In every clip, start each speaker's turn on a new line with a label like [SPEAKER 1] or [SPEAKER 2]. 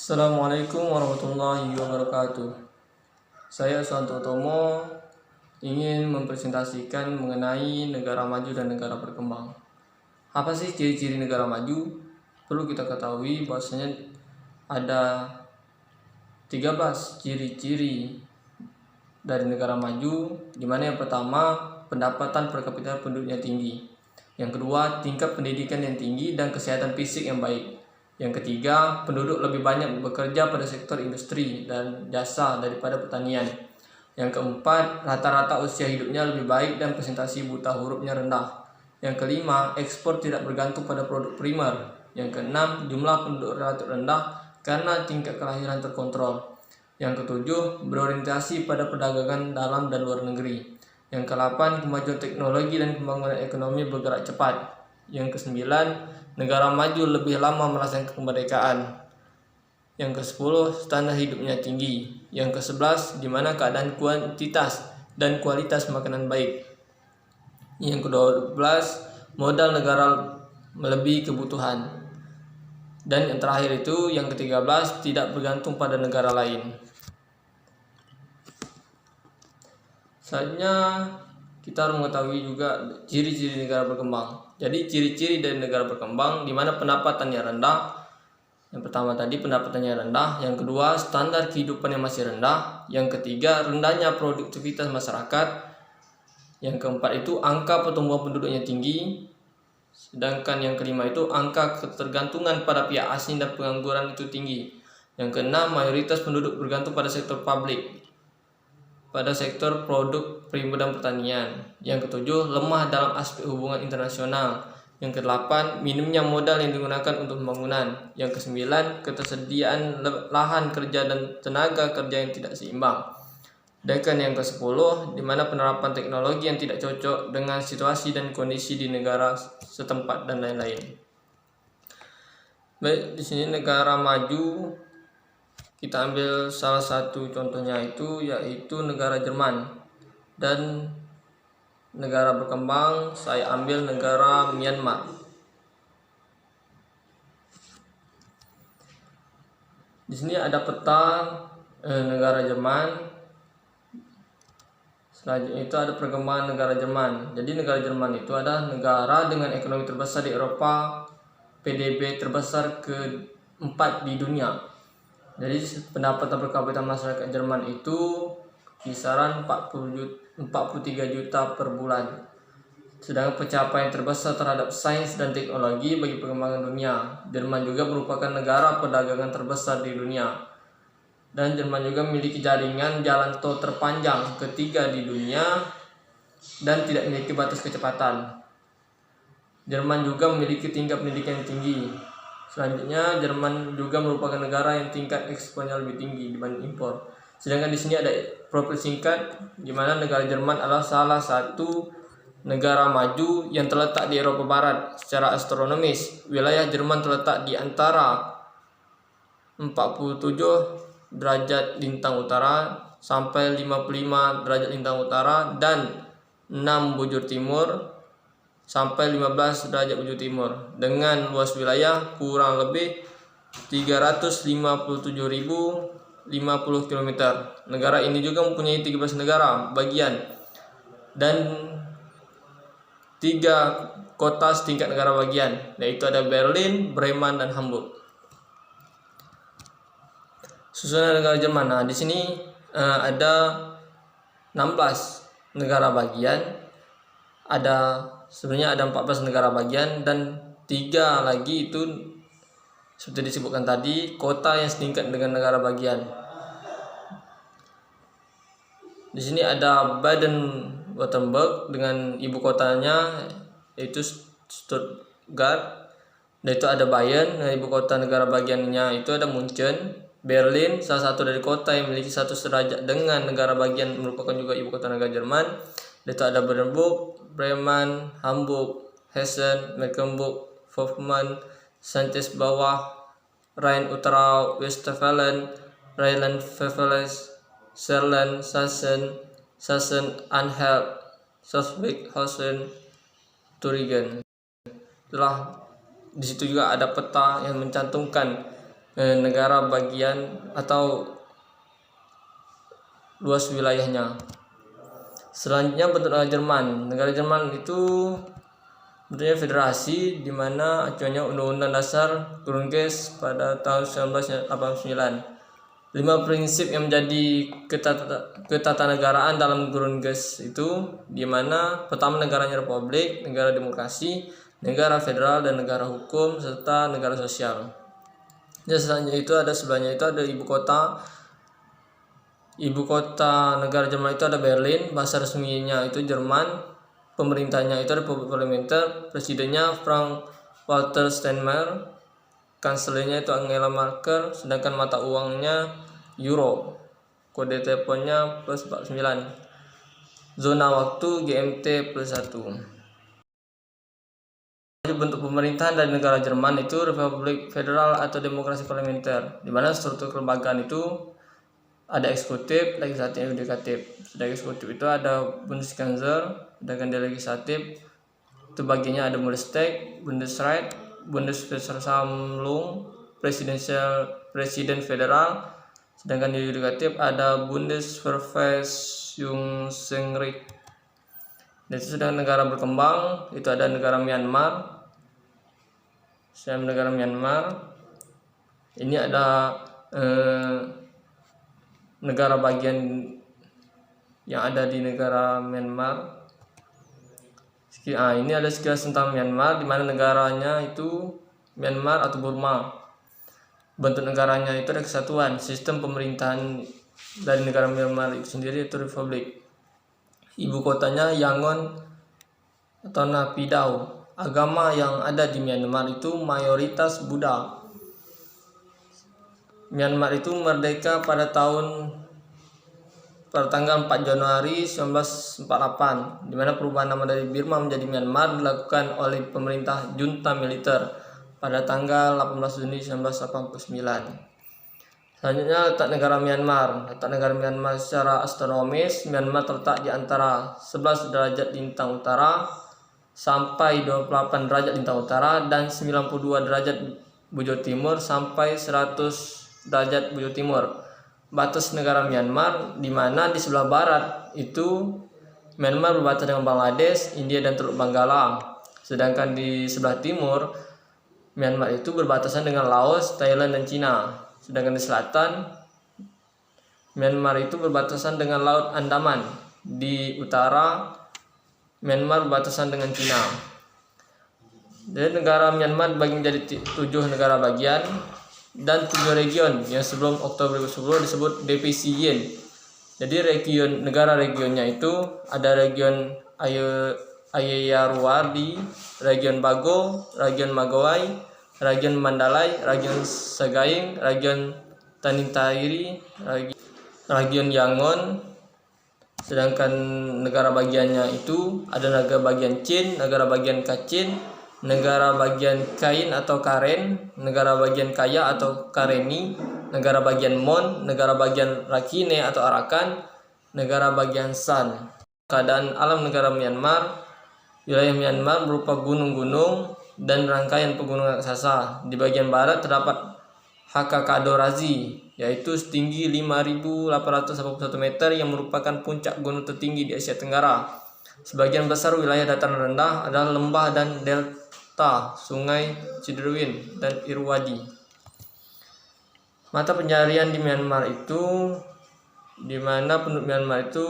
[SPEAKER 1] Assalamualaikum warahmatullahi wabarakatuh. Saya Suwanto Tomo ingin mempresentasikan mengenai negara maju dan negara berkembang. Apa sih ciri-ciri negara maju? Perlu kita ketahui bahwasanya ada 13 ciri-ciri dari negara maju, di mana yang pertama pendapatan per kapita penduduknya tinggi. Yang kedua, tingkat pendidikan yang tinggi dan kesehatan fisik yang baik. Yang ketiga, penduduk lebih banyak bekerja pada sektor industri dan jasa daripada pertanian. Yang keempat, rata-rata usia hidupnya lebih baik dan presentasi buta hurufnya rendah. Yang kelima, ekspor tidak bergantung pada produk primer. Yang keenam, jumlah penduduk relatif rendah karena tingkat kelahiran terkontrol. Yang ketujuh, berorientasi pada perdagangan dalam dan luar negeri. Yang kedelapan, kemajuan teknologi dan pembangunan ekonomi bergerak cepat. Yang kesembilan, negara maju lebih lama merasakan kemerdekaan. Yang ke-10, standar hidupnya tinggi. Yang ke-11, di mana keadaan kuantitas dan kualitas makanan baik. Yang ke-12, modal negara melebihi kebutuhan. Dan yang terakhir itu, yang ke-13, tidak bergantung pada negara lain. Selanjutnya kita harus mengetahui juga ciri-ciri negara berkembang. Jadi ciri-ciri dari negara berkembang di mana pendapatannya rendah. Yang pertama tadi pendapatannya rendah, yang kedua standar kehidupan yang masih rendah, yang ketiga rendahnya produktivitas masyarakat, yang keempat itu angka pertumbuhan penduduknya tinggi, sedangkan yang kelima itu angka ketergantungan pada pihak asing dan pengangguran itu tinggi. Yang keenam, mayoritas penduduk bergantung pada sektor publik, pada sektor produk primer dan pertanian. Yang ketujuh, lemah dalam aspek hubungan internasional. Yang kedelapan, minimnya modal yang digunakan untuk pembangunan. Yang kesembilan, ketersediaan lahan kerja dan tenaga kerja yang tidak seimbang. Dan yang ke-10, di mana penerapan teknologi yang tidak cocok dengan situasi dan kondisi di negara setempat dan lain-lain. Baik, di sini negara maju kita ambil salah satu contohnya yaitu negara Jerman, dan negara berkembang saya ambil negara Myanmar. Di sini ada peta negara Jerman. Selanjutnya itu ada perkembangan negara Jerman. Jadi negara Jerman itu adalah negara dengan ekonomi terbesar di Eropa, PDB terbesar ke-4 di dunia. Jadi pendapatan per kapita masyarakat Jerman itu kisaran 43 juta per bulan. Sedangkan pencapaian terbesar terhadap sains dan teknologi bagi perkembangan dunia. Jerman juga merupakan negara perdagangan terbesar di dunia. Dan Jerman juga memiliki jaringan jalan tol terpanjang ketiga di dunia dan tidak memiliki batas kecepatan. Jerman juga memiliki tingkat pendidikan yang tinggi. Selanjutnya, Jerman juga merupakan negara yang tingkat ekspornya lebih tinggi dibanding impor. Sedangkan di sini ada profil singkat, di mana negara Jerman adalah salah satu negara maju yang terletak di Eropa Barat. Secara astronomis, wilayah Jerman terletak di antara 47 derajat lintang utara sampai 55 derajat lintang utara dan 6 bujur timur sampai 15 derajat bujur timur, dengan luas wilayah kurang lebih 357.050 km. Negara ini juga mempunyai 13 negara bagian dan 3 kota setingkat negara bagian, yaitu ada Berlin, Bremen, dan Hamburg. Susunan negara Jerman. Nah, di sini ada 16 negara bagian. Sebenarnya ada 14 negara bagian dan 3 lagi itu seperti disebutkan tadi kota yang setingkat dengan negara bagian. Di sini ada Baden-Württemberg dengan ibu kotanya yaitu Stuttgart. Dan itu ada Bayern, ibu kota negara bagiannya itu ada Munchen. Berlin, salah satu dari kota yang memiliki satu derajat dengan negara bagian, merupakan juga ibu kota negara Jerman. Dan itu ada Brandenburg, Bremen, Hamburg, Hessen, Mecklenburg, Vorpommern, Sanchez Bawah, Rhine Utara, Westfalen, Rheinland-Pfalz, Saarland, Sachsen-Anhalt, Schleswig-Holstein, Thuringen. Di situ juga ada peta yang mencantumkan negara bagian atau luas wilayahnya. Selanjutnya bentuk negara Jerman. Negara Jerman itu bentuknya federasi, di mana acuannya Undang-Undang Dasar Grundgesetz pada tahun 1989. 5 prinsip yang menjadi ketatanegaraan dalam Grundgesetz itu, di mana pertama negaranya republik, negara demokrasi, negara federal, dan negara hukum, serta negara sosial. Dan selanjutnya itu sebelahnya itu ada ibu kota. Ibu kota negara Jerman itu ada Berlin, bahasa resminya itu Jerman, pemerintahnya itu Republik Parlementer, presidennya Frank Walter Steinmeier, kanselernya itu Angela Merkel, sedangkan mata uangnya Euro, kode teleponnya +49, zona waktu GMT +1. Bentuk pemerintahan dari negara Jerman itu Republik Federal atau Demokrasi Parlementer, di mana struktur kelembagaan itu ada eksekutif, legislatif, yudikatif. Sedangkan eksekutif itu ada Bundeskanzler, sedangkan di legislatif itu bagiannya ada Bundestag, Bundesrat, Bundesversammlung, Presiden Federal, sedangkan di yudikatif ada Bundesverfassungsgericht. Dan itu sedangkan negara berkembang itu ada negara Myanmar. Negara Myanmar ini ada negara bagian yang ada di negara Myanmar. Ini ada sekilas tentang Myanmar, di mana negaranya itu Myanmar atau Burma. Bentuk negaranya itu ada kesatuan. Sistem pemerintahan dari negara Myanmar itu sendiri itu republik. Ibu kotanya Yangon atau Naypyidaw. Agama yang ada di Myanmar itu mayoritas Buddha. Myanmar itu merdeka pada tanggal 4 Januari 1948, di mana perubahan nama dari Burma menjadi Myanmar dilakukan oleh pemerintah junta militer pada tanggal 18 Juni 1989. Selanjutnya letak negara Myanmar. Letak negara Myanmar secara astronomis, Myanmar terletak di antara 11 derajat lintang utara sampai 28 derajat lintang utara dan 92 derajat bujur timur sampai 100 derajat bujur timur. Batas negara Myanmar, di mana di sebelah barat itu Myanmar berbatasan dengan Bangladesh, India, dan Teluk Benggala. Sedangkan di sebelah timur Myanmar itu berbatasan dengan Laos, Thailand, dan Cina. Sedangkan di selatan Myanmar itu berbatasan dengan Laut Andaman. Di utara Myanmar berbatasan dengan Cina. Jadi negara Myanmar dibagi menjadi 7 negara bagian dan 7 region yang sebelum Oktober 2010 disebut DPCYN. Jadi negara regionnya itu ada region Ayeyarwady, region Bago, region Magawai, region Mandalay, region Sagaing, region Tanintayri, region Yangon. Sedangkan negara bagiannya itu ada negara bagian Chin, negara bagian Kachin, negara bagian Kain atau Karen, negara bagian Kaya atau Kareni, negara bagian Mon, negara bagian Rakhine atau Arakan, negara bagian San. Keadaan alam negara Myanmar. Wilayah Myanmar berupa gunung-gunung dan rangkaian pegunungan raksasa. Di bagian barat terdapat Hakakado Razi, yaitu setinggi 5.881 meter yang merupakan puncak gunung tertinggi di Asia Tenggara. Sebagian besar wilayah dataran rendah adalah lembah dan delta sungai Chidruin dan Irrawaddy. Mata pencarian di Myanmar itu, di mana penduduk Myanmar itu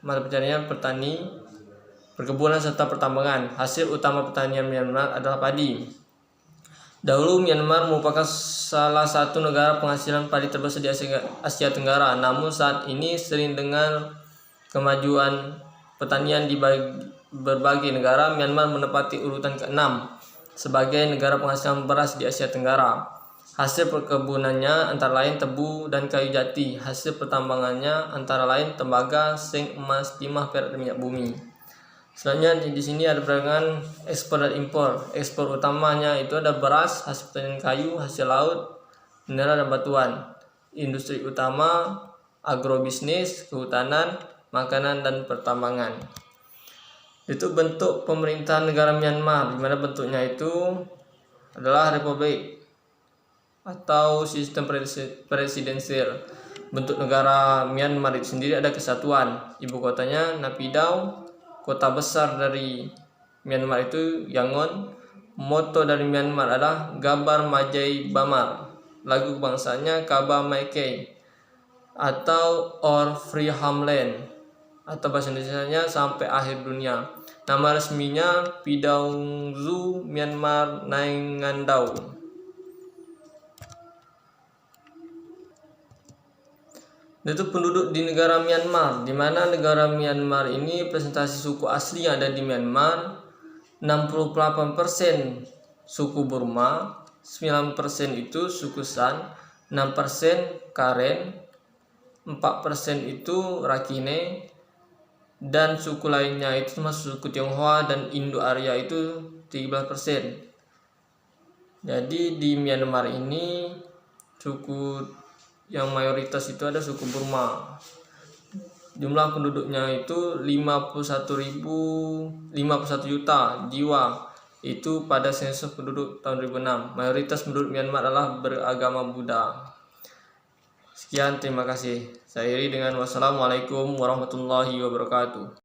[SPEAKER 1] mata pencarian petani, perkebunan, serta pertambangan. Hasil utama pertanian Myanmar adalah padi. Dahulu Myanmar merupakan salah satu negara penghasilan padi terbesar di Asia Tenggara. Namun saat ini sering dengan kemajuan pertanian di berbagai negara, Myanmar menempati urutan ke-6 sebagai negara penghasil beras di Asia Tenggara. Hasil perkebunannya antara lain tebu dan kayu jati. Hasil pertambangannya antara lain tembaga, zinc, emas, timah, perak, dan minyak bumi. Selanjutnya di sini ada perdagangan ekspor dan impor. Ekspor utamanya itu ada beras, hasil pertanian kayu, hasil laut, mineral, dan batuan. Industri utama agrobisnis, kehutanan, makanan, dan pertambangan. Itu bentuk pemerintahan negara Myanmar, di mana bentuknya itu adalah republik. atau sistem presidensial. Bentuk negara Myanmar itu sendiri ada kesatuan. Ibu kotanya Naypyidaw. Kota besar dari Myanmar itu Yangon. Moto dari Myanmar adalah Gabar Majai Bamar. Lagu kebangsanya Kaba Mai-kei atau Or Free Homeland, atau bahasa Indonesianya sampai akhir dunia. Nama resminya Pidawngsu Myanmar Naingandau. Itu penduduk di negara Myanmar, di mana negara Myanmar ini presentasi suku asli yang ada di Myanmar 68% suku Burma, 9% itu suku San, 6% Karen, 4% itu Rakhine, dan suku lainnya itu termasuk suku Tionghoa dan Indo-Arya itu 13%. Jadi di Myanmar ini suku yang mayoritas itu ada suku Burma. Jumlah penduduknya itu 51 juta jiwa itu pada sensus penduduk tahun 2006. Mayoritas penduduk Myanmar adalah beragama Buddha. Sekian, terima kasih. Saya iri dengan wassalamualaikum warahmatullahi wabarakatuh.